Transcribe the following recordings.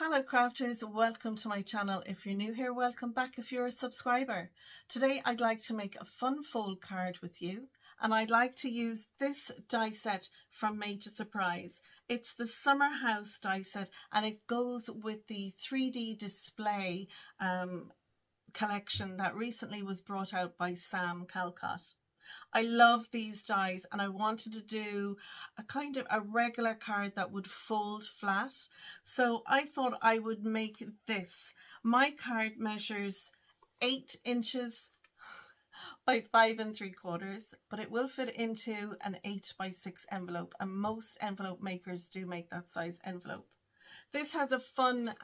Hello crafters, welcome to my channel. If you're new here, welcome back if you're a subscriber. Today I'd like to make a fun fold card with you, and I'd like to use this die set from Madetosurprise. It's the Summer House die set and it goes with the 3D display collection that recently was brought out by Sam Calcott. I love these dies and I wanted to do a kind of a regular card that would fold flat. So I thought I would make this. My card measures 8 inches by 5 3/4, but it will fit into an 8 by 6 envelope, and most envelope makers do make that size envelope. This has a fun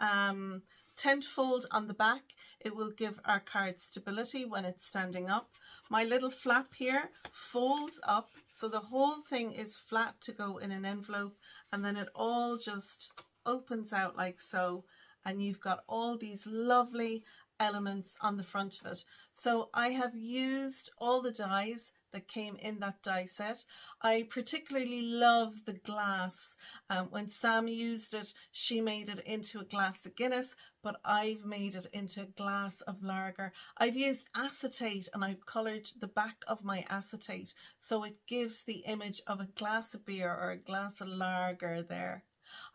tent fold on the back. It will give our card stability when it's standing up. My little flap here folds up, so the whole thing is flat to go in an envelope, and then it all just opens out like so, and you've got all these lovely elements on the front of it. So I have used all the dies that came in that die set. I particularly love the glass. When Sam used it, she made it into a glass of Guinness, but I've made it into a glass of lager. I've used acetate and I've coloured the back of my acetate so it gives the image of a glass of beer or a glass of lager there.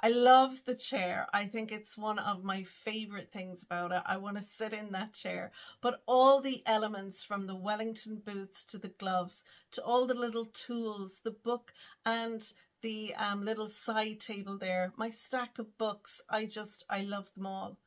I love the chair. I think it's one of my favorite things about it. I want to sit in that chair. But all the elements, from the Wellington boots to the gloves to all the little tools, the book and the little side table there, my stack of books, I love them all.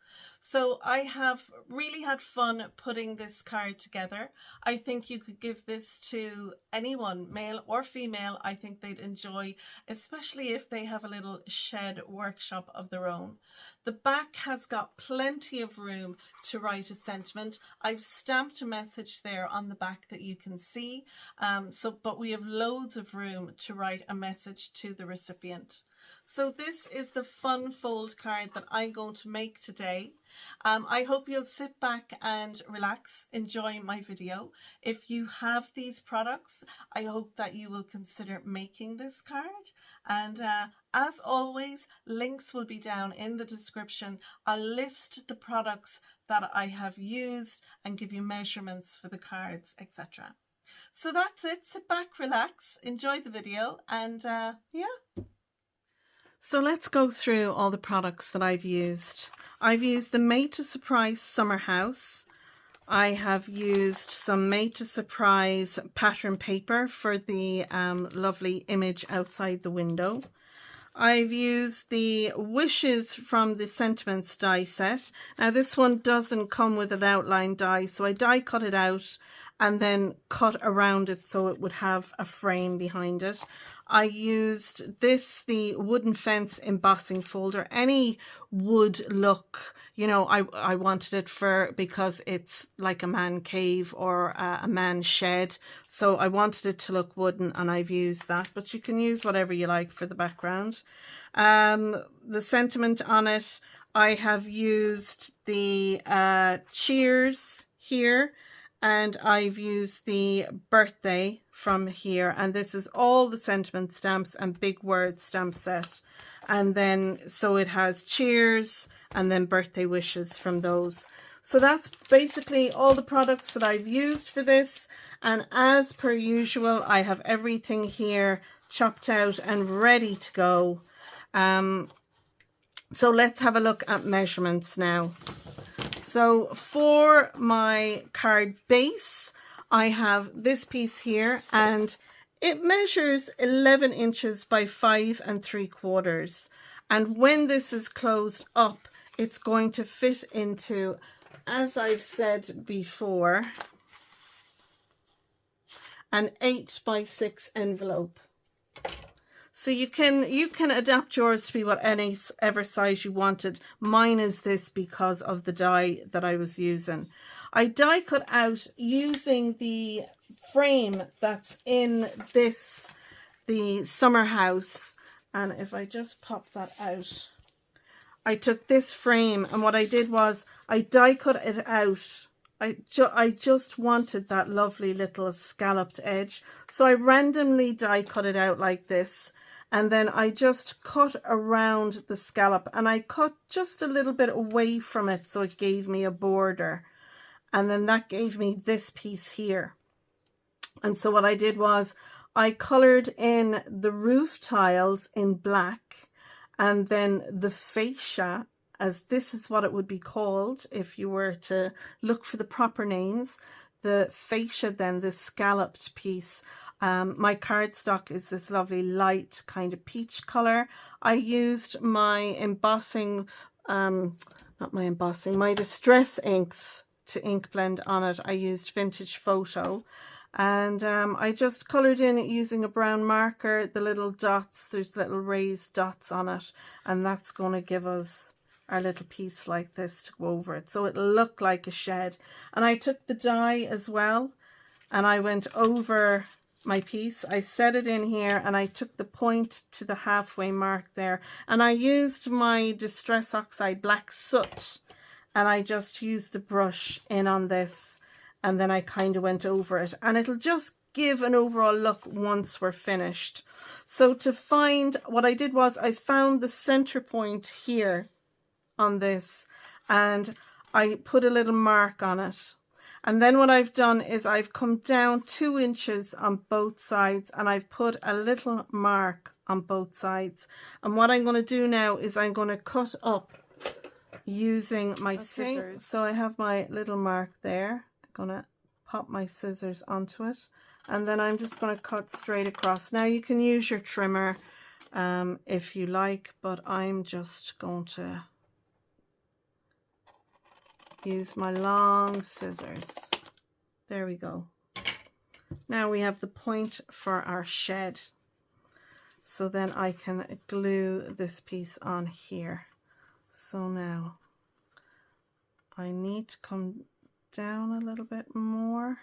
So I have really had fun putting this card together. I think you could give this to anyone, male or female. I think they'd enjoy, especially if they have a little shed workshop of their own. The back has got plenty of room to write a sentiment. I've stamped a message there on the back that you can see, but we have loads of room to write a message to the recipient. So this is the fun fold card that I'm going to make today. I hope you'll sit back and relax, enjoy my video. If you have these products, I hope that you will consider making this card. And as always, links will be down in the description. I'll list the products that I have used and give you measurements for the cards, etc. So that's it. Sit back, relax, enjoy the video, and yeah. So let's go through all the products that I've used. I've used the Madetosurprise Summer House. I have used some Madetosurprise pattern paper for the lovely image outside the window. I've used the Wishes from the Sentiments die set. Now this one doesn't come with an outline die, so I die cut it out and then cut around it so it would have a frame behind it. I used this, the wooden fence embossing folder. Any wood look, you know, I wanted it for, because it's like a man cave or a man shed. So I wanted it to look wooden, and I've used that, but you can use whatever you like for the background. The sentiment on it, I have used the cheers here, and I've used the birthday from here, and this is all the sentiment stamps and big word stamp set. And then so it has cheers and then birthday wishes from those. So that's basically all the products that I've used for this, and as per usual I have everything here chopped out and ready to go. So let's have a look at measurements now. So for my card base, I have this piece here, and it measures 11 inches by 5 3/4. And when this is closed up, it's going to fit into, as I've said before, an 8 by 6 envelope. So you can adapt yours to be whatever size you wanted. Mine is this because of the die that I was using. I die cut out using the frame that's in this, the Summer House. And if I just pop that out, I took this frame, and what I did was I die cut it out. I just wanted that lovely little scalloped edge. So I randomly die cut it out like this. and then I just cut around the scallop, and I cut just a little bit away from it so it gave me a border, and then that gave me this piece here. And so what I did was I colored in the roof tiles in black, and then the fascia, as this is what it would be called if you were to look for the proper names, the fascia, then the scalloped piece. My cardstock is this lovely light kind of peach color. I used my embossing, my distress inks to ink blend on it. I used Vintage Photo, and I just colored in it using a brown marker, the little dots. There's little raised dots on it, and that's going to give us our little piece like this to go over it, so it'll look like a shed. And I took the die as well, and I went over my piece. I set it in here, and I took the point to the halfway mark there, and I used my Distress Oxide Black Soot, and I just used the brush in on this, and then I kind of went over it, and it'll just give an overall look once we're finished. So to find, what I did was I found the center point here on this, and I put a little mark on it. And then what I've done is I've come down 2 inches on both sides, and I've put a little mark on both sides. And what I'm going to do now is I'm going to cut up using my scissors. So I have my little mark there. I'm going to pop my scissors onto it, and then I'm just going to cut straight across. Now you can use your trimmer if you like, but I'm just going to use my long scissors. There we go. Now we have the point for our shed. So then I can glue this piece on here. So now I need to come down a little bit more.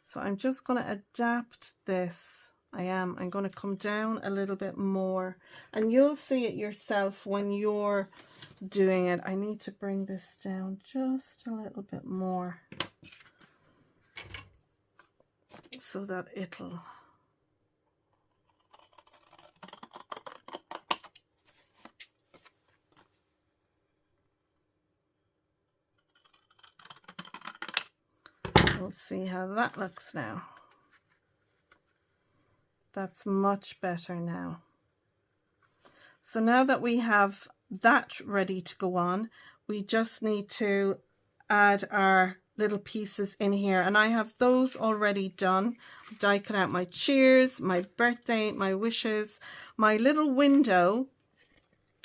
So I'm just going to adapt this. I'm going to come down a little bit more, and you'll see it yourself when you're doing it. I need to bring this down just a little bit more so that it'll we'll see how that looks now. That's much better now. So now that we have that ready to go on, we just need to add our little pieces in here, and I have those already done. I've die cut out my cheers, my birthday, my wishes, my little window.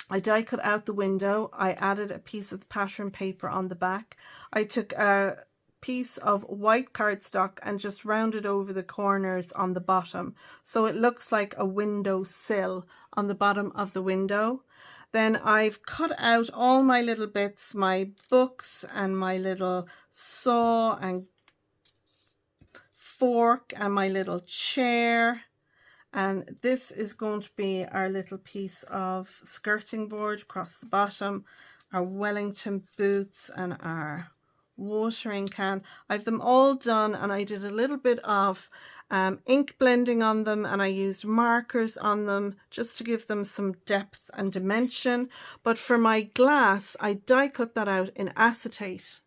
I die cut out the window. I added a piece of pattern paper on the back. I took a piece of white cardstock and just rounded over the corners on the bottom, so it looks like a window sill on the bottom of the window. Then I've cut out all my little bits, my books and my little saw and fork and my little chair, and this is going to be our little piece of skirting board across the bottom, our Wellington boots and our watering can. I've them all done, and I did a little bit of ink blending on them, and I used markers on them just to give them some depth and dimension. But for my glass, I die cut that out in acetate.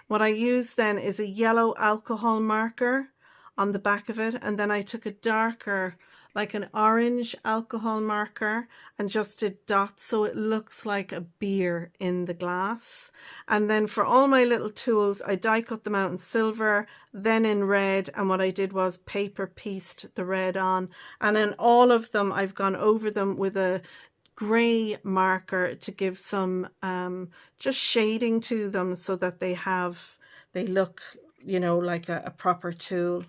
What I used then is a yellow alcohol marker on the back of it, and then I took a darker, like an orange alcohol marker, and just did dots so it looks like a beer in the glass. And then for all my little tools, I die cut them out in silver, then in red, and what I did was paper pieced the red on. And in all of them, I've gone over them with a grey marker to give some just shading to them so that they look, you know, like a proper tool.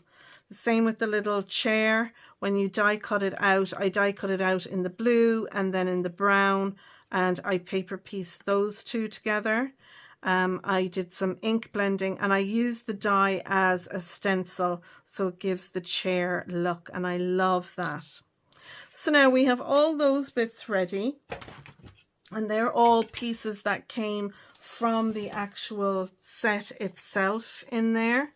The same with the little chair. When you die cut it out, I die cut it out in the blue and then in the brown, and I paper pieced those two together. I did some ink blending, and I used the die as a stencil so it gives the chair look, and I love that. So now we have all those bits ready, and they're all pieces that came from the actual set itself in there.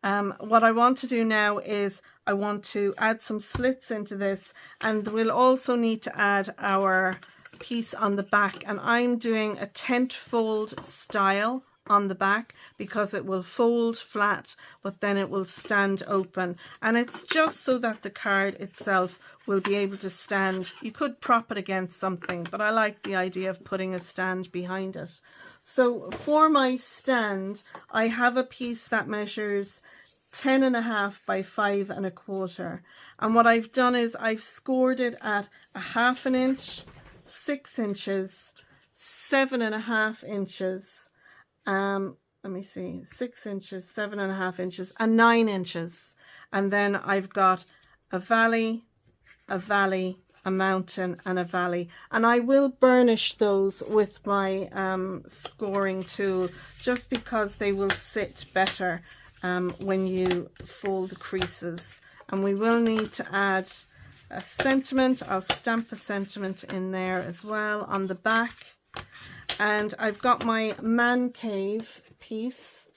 What I want to do now is I want to add some slits into this, and we'll also need to add our piece on the back, and I'm doing a tent fold style on the back because it will fold flat but then it will stand open, and it's just so that the card itself will be able to stand. You could prop it against something, but I like the idea of putting a stand behind it. So for my stand, I have a piece that measures 10.5 by 5 1/4, and what I've done is I've scored it at 1/2 inch, 6 inches, 7.5 inches, let me see, 6 inches, 7.5 inches, and 9 inches. And then I've got a valley, a mountain, and a valley. And I will burnish those with my scoring tool, just because they will sit better when you fold the creases. And we will need to add a sentiment. I'll stamp a sentiment in there as well on the back. And I've got my man cave piece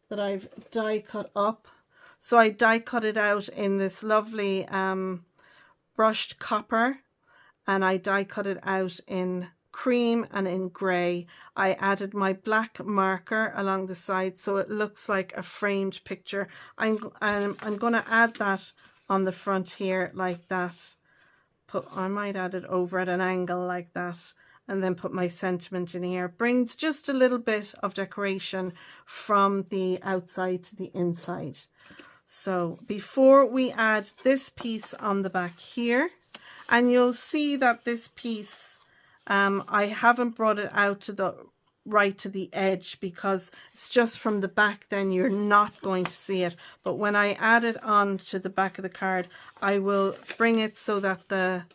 that I've die cut up. So I die cut it out in this lovely brushed copper, and I die cut it out in cream and in grey. I added my black marker along the side so it looks like a framed picture. I'm going to add that on the front here like that. I might add it over at an angle like that, and then put my sentiment in here. Brings just a little bit of decoration from the outside to the inside. So before we add this piece on the back here, and you'll see that this piece, I haven't brought it out to the right to the edge because it's just from the back, then you're not going to see it. But when I add it on to the back of the card, I will bring it so that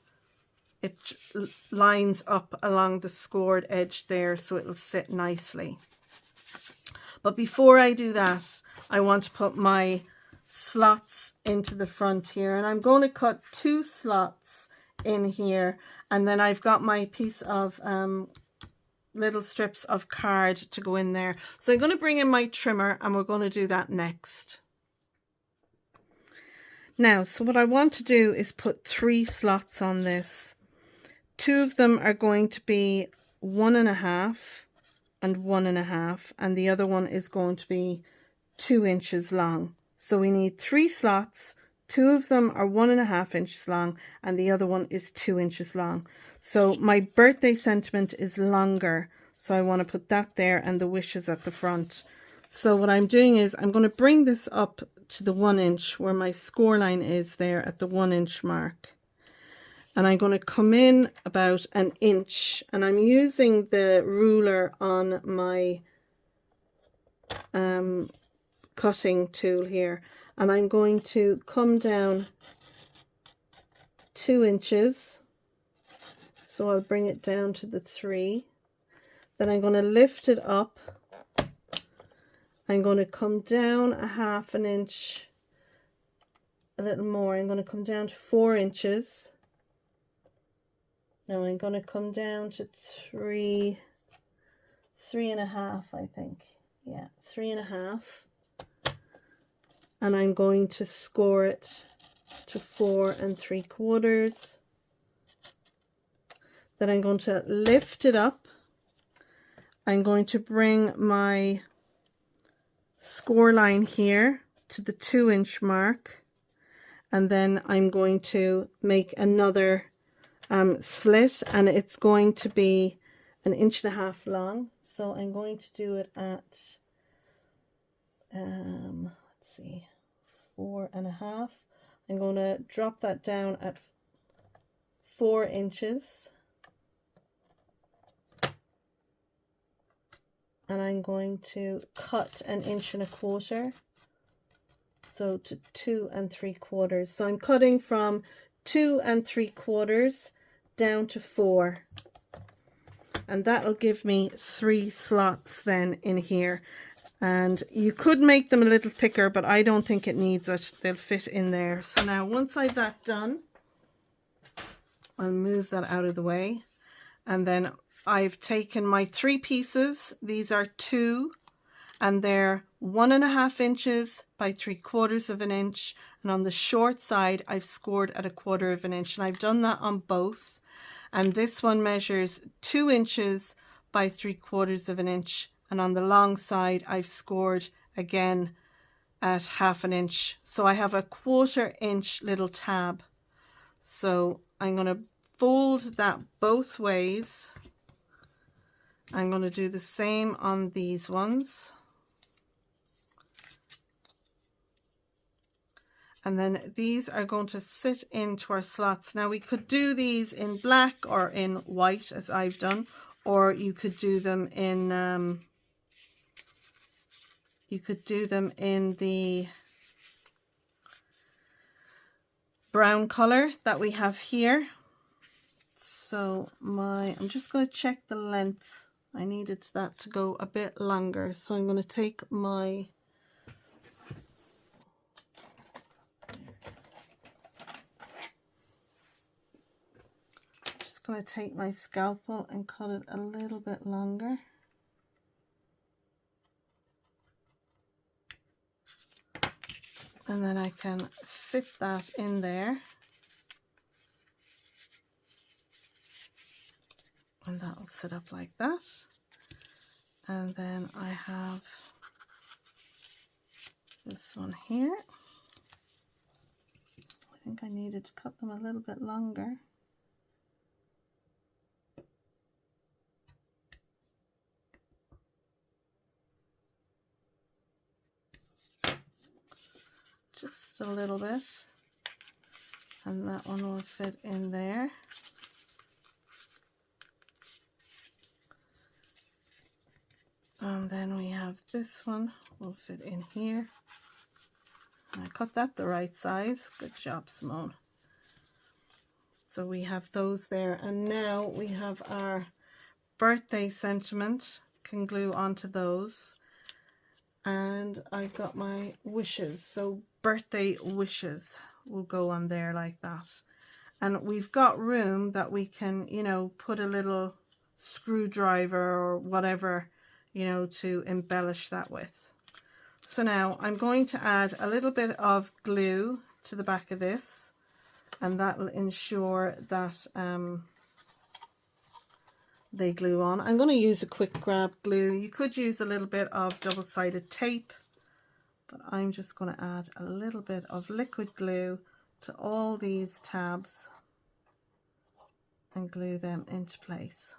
it lines up along the scored edge there, so it'll sit nicely. But before I do that, I want to put my slots into the front here, and I'm going to cut 2 slots in here, and then I've got my piece of little strips of card to go in there. So I'm going to bring in my trimmer, and we're going to do that next. Now, so what I want to do is put 3 slots on this. 2 of them are going to be 1.5 and 1.5, and the other one is going to be 2 inches long. So we need 3 slots. 2 of them are 1.5 inches long, and the other one is 2 inches long. So my birthday sentiment is longer, so I want to put that there, and the wishes at the front. So what I'm doing is I'm going to bring this up to the 1 inch where my score line is there at the 1 inch mark. And I'm going to come in about 1 inch, and I'm using the ruler on my cutting tool here, and I'm going to come down 2 inches. So I'll bring it down to the 3. Then I'm going to lift it up. I'm going to come down 1/2 inch, a little more. I'm going to come down to 4 inches. Now I'm going to come down to 3.5, I think. Yeah, 3.5. And I'm going to score it to 4 3/4. Then I'm going to lift it up. I'm going to bring my score line here to the 2 inch mark, and then I'm going to make another slit, and it's going to be 1.5 inches long. So I'm going to do it at let's see, 4.5. I'm going to drop that down at 4 inches, and I'm going to cut 1.25 inches, so to 2 3/4. So I'm cutting from 2 3/4 down to 4, and that'll give me 3 slots then in here. And you could make them a little thicker, but I don't think it needs it. They'll fit in there. So now once I've that done, I'll move that out of the way, and then I've taken my 3 pieces. These are 2, and they're 1.5 inches by 3/4 of an inch, and on the short side I've scored at 1/4 of an inch, and I've done that on both. And this one measures 2 inches by 3/4 of an inch, and on the long side I've scored again at 1/2 inch. So I have a 1/4 inch little tab. So I'm going to fold that both ways. I'm going to do the same on these ones. And then these are going to sit into our slots. Now we could do these in black or in white as I've done, or you could do them in the brown color that we have here. So I'm just going to check the length. I needed that to go a bit longer, so I'm going to take my scalpel and cut it a little bit longer. And then I can fit that in there. And that will sit up like that. And then I have this one here. I think I needed to cut them a little bit longer. Just a little bit. And that one will fit in there. And then we have this one will fit in here. And I cut that the right size. Good job, Simone. So we have those there. And now we have our birthday sentiment. Can glue onto those. And I've got my wishes. So birthday wishes will go on there like that. And we've got room that we can, you know, put a little screwdriver or whatever, you know, to embellish that with. So now I'm going to add a little bit of glue to the back of this, and that will ensure that they glue on. I'm going to use a quick grab glue. You could use a little bit of double-sided tape, but I'm just going to add a little bit of liquid glue to all these tabs and glue them into place.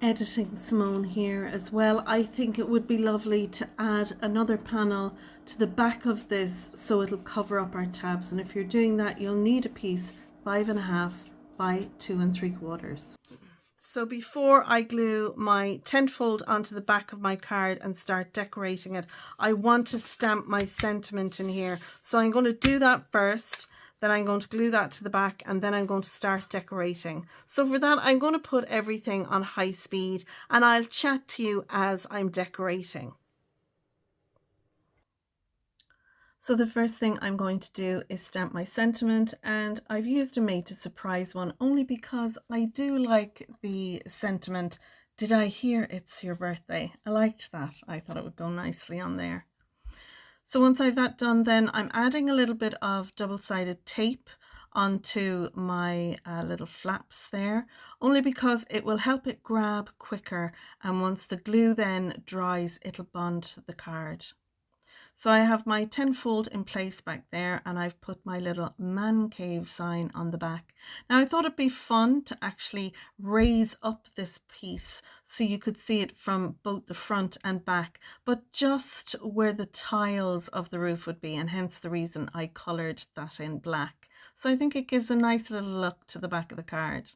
Editing Simone here as well. I think it would be lovely to add another panel to the back of this so it'll cover up our tabs, and if you're doing that you'll need a piece 5.5 by 2 3/4. So before I glue my tenfold onto the back of my card and start decorating it, I want to stamp my sentiment in here. So I'm going to do that first. Then I'm going to glue that to the back, and then I'm going to start decorating. So for that, I'm going to put everything on high speed, and I'll chat to you as I'm decorating. So the first thing I'm going to do is stamp my sentiment, and I've used a Made to Surprise one only because I do like the sentiment, "Did I hear it's your birthday?" I liked that. I thought it would go nicely on there. So once I've that done, then I'm adding a little bit of double-sided tape onto my little flaps there, only because it will help it grab quicker, and once the glue then dries, it'll bond to the card. So I have my tenfold in place back there, and I've put my little man cave sign on the back. Now I thought it'd be fun to actually raise up this piece so you could see it from both the front and back, but just where the tiles of the roof would be, and hence the reason I coloured that in black. So I think it gives a nice little look to the back of the card.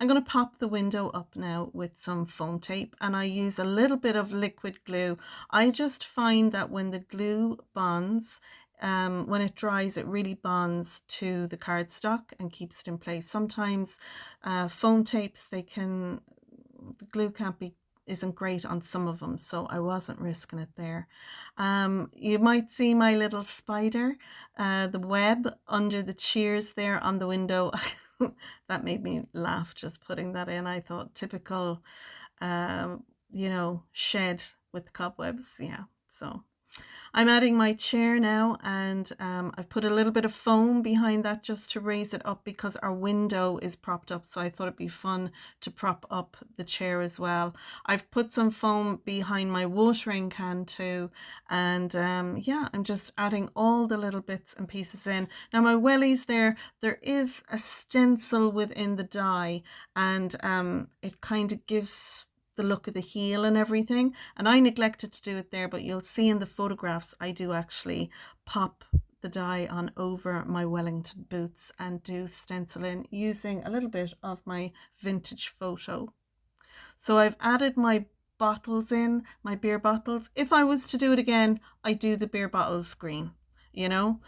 I'm going to pop the window up now with some foam tape, and I use a little bit of liquid glue. I just find that when the glue bonds, when it dries, it really bonds to the cardstock and keeps it in place. Sometimes foam tapes, the glue isn't great on some of them, so I wasn't risking it there. You might see my little spider, the web under the cheers there on the window. That made me laugh just putting that in. I thought typical, you know, shed with cobwebs. Yeah, so I'm adding my chair now, and I've put a little bit of foam behind that just to raise it up because our window is propped up, so I thought it'd be fun to prop up the chair as well. I've put some foam behind my watering can too, and yeah, I'm just adding all the little bits and pieces in. Now my wellies there is a stencil within the die, and it kind of gives the look of the heel and everything, and I neglected to do it there, but you'll see in the photographs I do actually pop the die on over my Wellington boots and do stencil in using a little bit of my vintage photo. So I've added my bottles in, my beer bottles. If I was to do it again, I do the beer bottles green, you know,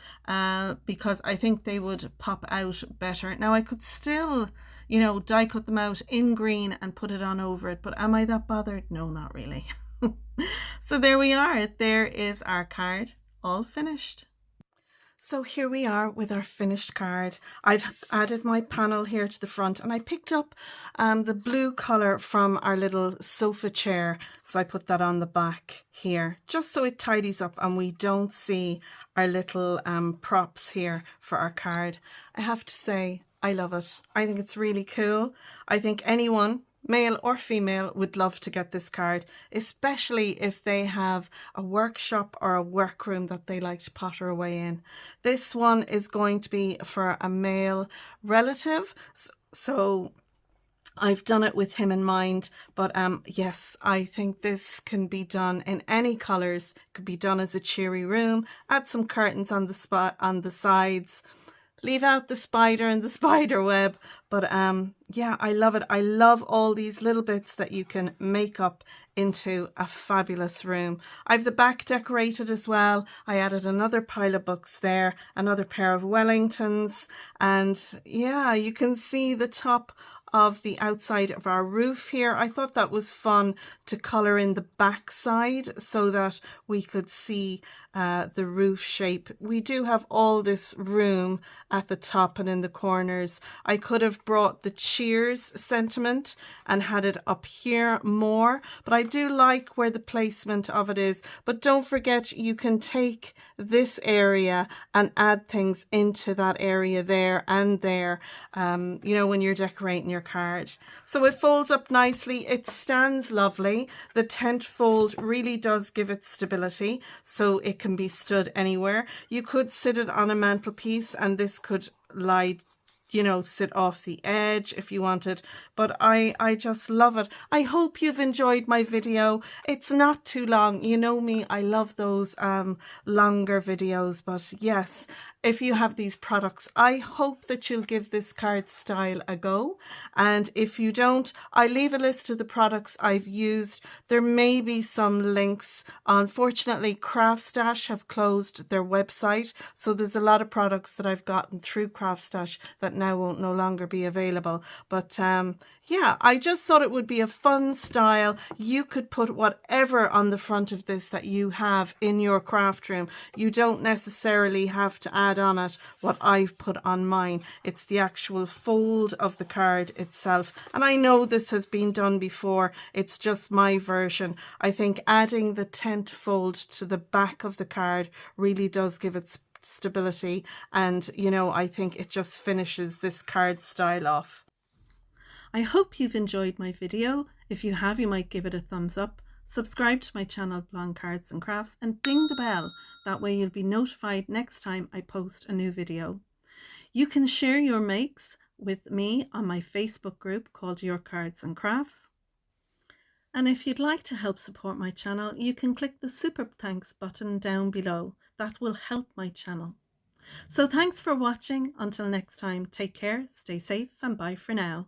because I think they would pop out better. Now I could still, you know, die cut them out in green and put it on over it, but am I that bothered? No, not really. So there we are. There is our card all finished. So here we are with our finished card. I've added my panel here to the front, and I picked up the blue colour from our little sofa chair. So I put that on the back here, just so it tidies up and we don't see our little props here for our card. I have to say, I love it. I think it's really cool. I think anyone, male or female, would love to get this card, especially if they have a workshop or a workroom that they like to potter away in. This one is going to be for a male relative, so I've done it with him in mind, but yes, I think this can be done in any colours. It could be done as a cheery room. Add some curtains on the sides. Leave out the spider and the spider web, but yeah, I love it. I love all these little bits that you can make up into a fabulous room. I've the back decorated as well. I added another pile of books there, another pair of Wellingtons, and yeah, you can see the top of the outside of our roof here. I thought that was fun to colour in the back side so that we could see the roof shape. We do have all this room at the top and in the corners. I could have brought the cheers sentiment and had it up here more, but I do like where the placement of it is. But don't forget, you can take this area and add things into that area there and there, you know, when you're decorating your card. So it folds up nicely. It stands lovely. The tent fold really does give it stability, so it can be stood anywhere. You could sit it on a mantelpiece, and this could lie, you know, sit off the edge if you wanted, but I just love it. I hope you've enjoyed my video. It's not too long. You know me, I love those longer videos, but yes, if you have these products, I hope that you'll give this card style a go. And if you don't, I leave a list of the products I've used. There may be some links. Unfortunately, Craftstash have closed their website, so there's a lot of products that I've gotten through Craftstash that now won't no longer be available. But yeah, I just thought it would be a fun style. You could put whatever on the front of this that you have in your craft room. You don't necessarily have to add on it what I've put on mine. It's the actual fold of the card itself, and I know this has been done before. It's just my version. I think adding the tent fold to the back of the card really does give it stability, and you know, I think it just finishes this card style off. I hope you've enjoyed my video. If you have, you might give it a thumbs up. Subscribe to my channel Blonde Cards and Crafts, and ding the bell. That way you'll be notified next time I post a new video. You can share your makes with me on my Facebook group called Your Cards and Crafts. And if you'd like to help support my channel, you can click the super thanks button down below. That will help my channel. So thanks for watching. Until next time, take care, stay safe, and bye for now.